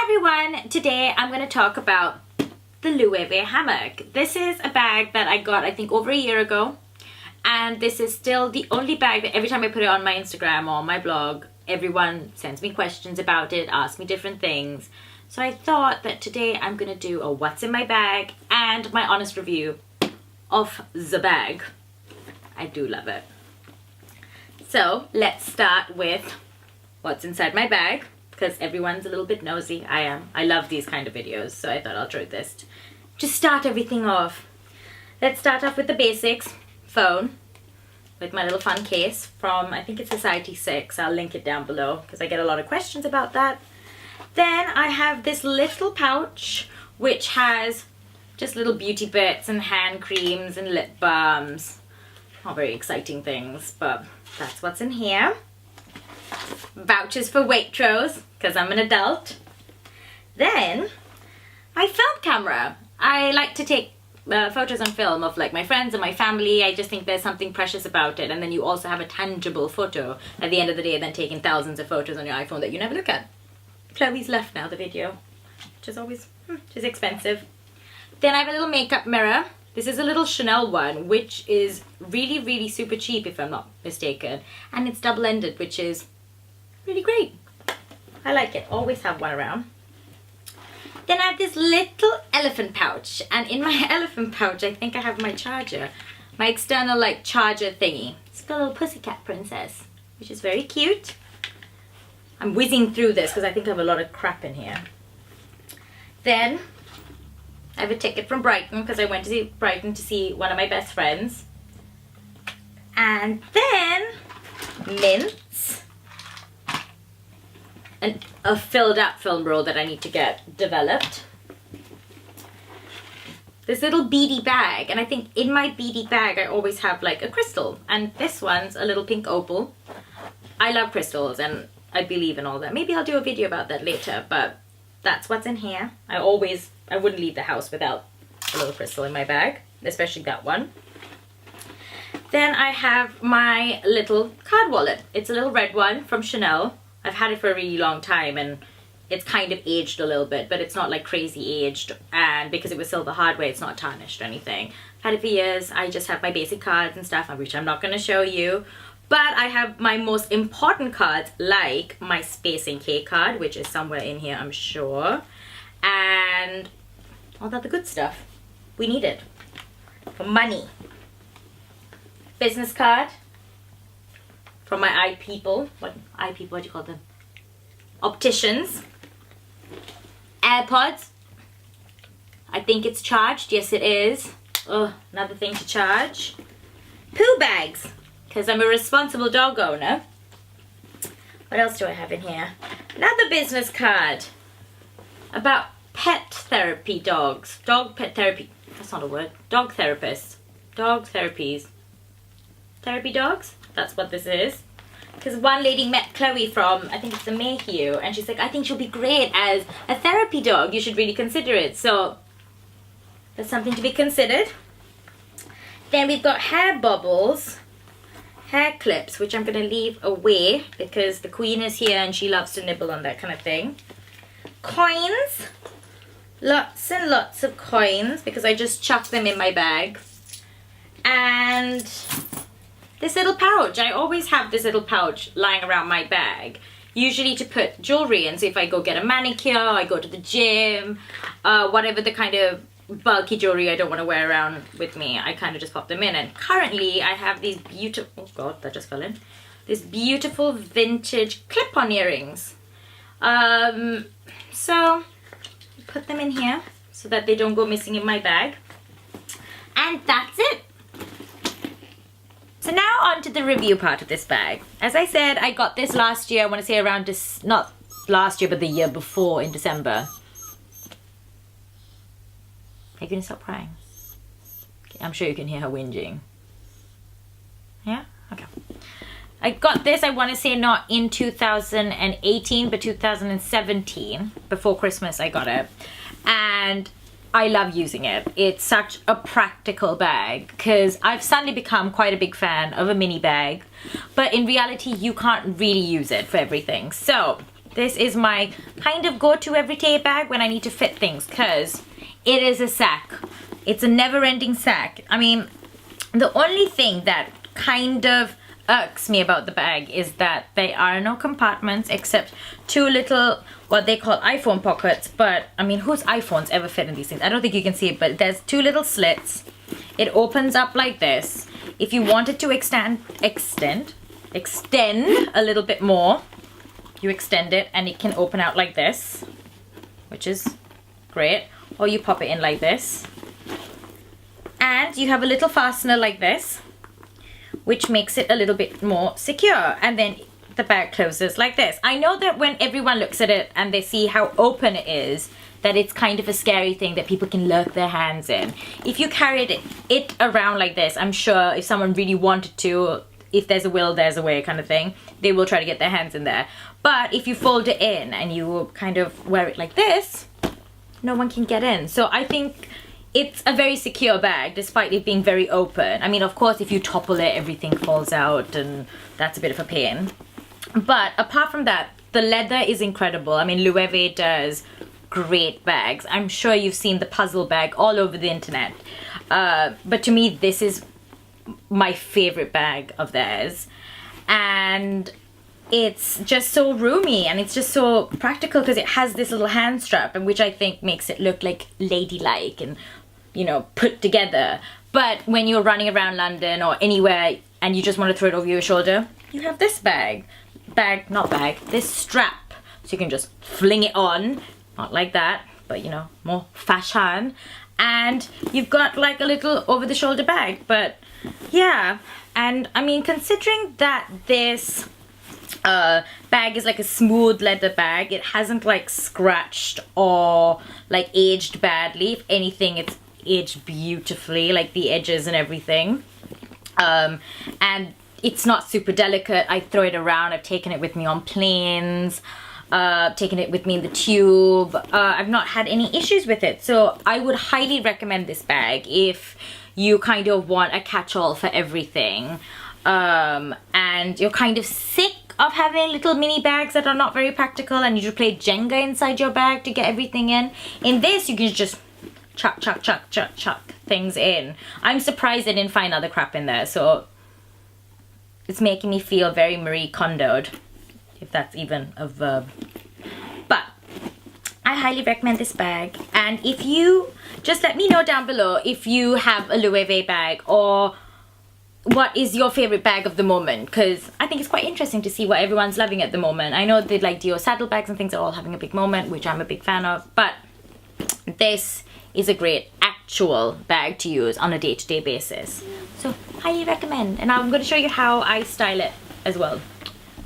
everyone, today I'm going to talk about the Loewe Hammock. This is a bag that I got I think over a year ago, and this is still the only bag that every time I put it on my Instagram or my blog, everyone sends me questions about it, asks me different things. So I thought that today I'm going to do a what's in my bag and my honest review of the bag. I do love it. So let's start with what's inside my bag, because everyone's a little bit nosy. I am. I love these kind of videos, so I thought I'll try this to start everything off. Let's start off with the basics. Phone with my little fun case from, I think it's Society 6. I'll link it down below because I get a lot of questions about that. Then I have this little pouch which has just little beauty bits and hand creams and lip balms. Not very exciting things, but that's what's in here. Vouchers for Waitrose because I'm an adult. Then my film camera. I like to take photos on film of like my friends and my family. I just think there's something precious about it, and then you also have a tangible photo at the end of the day than taking thousands of photos on your iPhone that you never look at. Chloe's left now the video, which is always which is expensive. Then I have a little makeup mirror. This is a little Chanel one, which is really super cheap if I'm not mistaken, and it's double-ended, which is really great. I like it. Always have one around. Then I have this little elephant pouch, and in my elephant pouch I think I have my charger, my external like charger thingy. It's got a little pussycat princess, which is very cute. I'm whizzing through this because I think I have a lot of crap in here. Then I have a ticket from Brighton because I went to see Brighton to see one of my best friends. And then mints and a filled up film roll that I need to get developed. This little beady bag, and I think in my beady bag I always have like a crystal, and this one's a little pink opal. I love crystals and I believe in all that. Maybe I'll do a video about that later, but that's what's in here. I wouldn't leave the house without a little crystal in my bag, especially that one. Then I have my little card wallet. It's a little red one from Chanel. I've had it for a really long time and it's kind of aged a little bit, but it's not like crazy aged, and because it was silver hardware it's not tarnished or anything. I've had it for years. I just have my basic cards and stuff, which I'm not going to show you. But I have my most important cards, like my Space NK card, which is somewhere in here, I'm sure. And all that other good stuff. We need it. For money. Business card. From my eye people. What do you call them? Opticians. AirPods. I think it's charged. Yes, it is. Oh, another thing to charge. Poo bags, because I'm a responsible dog owner. What else do I have in here? Another business card about pet therapy dogs. Dog pet therapy. That's not a word. Dog therapists. Dog therapies. Therapy dogs? That's what this is. Because one lady met Chloe from, I think it's the Mayhew, and she's like, I think she'll be great as a therapy dog. You should really consider it. So that's something to be considered. Then we've got hair bubbles. Hair clips, which I'm going to leave away because the queen is here and she loves to nibble on that kind of thing. Coins. Lots and lots of coins because I just chuck them in my bag. And this little pouch. I always have this little pouch lying around my bag. Usually to put jewelry in. So if I go get a manicure, I go to the gym, whatever the kind of bulky jewelry I don't want to wear around with me, I kind of just pop them in. And currently I have these beautiful, oh god, that just fell in, this beautiful vintage clip-on earrings. So put them in here so that they don't go missing in my bag, and that's it. So now on to the review part of this bag. As I said, I got this last year. I want to say around this, not last year but the year before, in December. Are you going to stop crying? Okay, I'm sure you can hear her whinging. Yeah? Okay. I got this, I want to say not in 2018, but 2017. Before Christmas I got it. And I love using it. It's such a practical bag because I've suddenly become quite a big fan of a mini bag. But in reality, you can't really use it for everything. So This is my kind of go-to everyday bag when I need to fit things, because it is a sack. It's a never-ending sack. I mean, the only thing that kind of irks me about the bag is that there are no compartments except two little, what they call iPhone pockets, but I mean, whose iPhones ever fit in these things? I don't think you can see it, but there's two little slits. It opens up like this. If you wanted to extend a little bit more, you extend it and it can open out like this, which is great. Or you pop it in like this. And you have a little fastener like this, which makes it a little bit more secure. And then the bag closes like this. I know that when everyone looks at it and they see how open it is, that it's kind of a scary thing that people can lurk their hands in. If you carried it around like this, I'm sure if someone really wanted to, if there's a will, there's a way kind of thing, they will try to get their hands in there. But if you fold it in and you kind of wear it like this, no one can get in. So I think it's a very secure bag, despite it being very open. I mean, of course, if you topple it, everything falls out, and that's a bit of a pain. But apart from that, the leather is incredible. I mean, Loewe does great bags. I'm sure you've seen the puzzle bag all over the internet. But to me, this is my favorite bag of theirs. And it's just so roomy, and it's just so practical because it has this little hand strap, and which I think makes it look like ladylike and, you know, put together. But when you're running around London or anywhere and you just want to throw it over your shoulder, you have this this strap. So you can just fling it on, not like that, but you know, more fashion. And you've got like a little over the shoulder bag. But yeah, and I mean, considering that this bag is like a smooth leather bag, it hasn't like scratched or like aged badly. If anything, it's aged beautifully, like the edges and everything. And it's not super delicate. I throw it around. I've taken it with me on planes, taken it with me in the tube. I've not had any issues with it. So I would highly recommend this bag if you kind of want a catch-all for everything. And you're kind of sick of having little mini bags that are not very practical and you just play Jenga inside your bag to get everything in. In this, you can just chuck things in. I'm surprised I didn't find other crap in there, so it's making me feel very Marie Kondo'd, if that's even a verb. But I highly recommend this bag. And if you, just let me know down below if you have a Loewe bag, or what is your favorite bag of the moment, because I think it's quite interesting to see what everyone's loving at the moment. I know that like Dio saddlebags and things are all having a big moment, which I'm a big fan of, but this is a great actual bag to use on a day-to-day basis. So highly recommend, and I'm going to show you how I style it as well.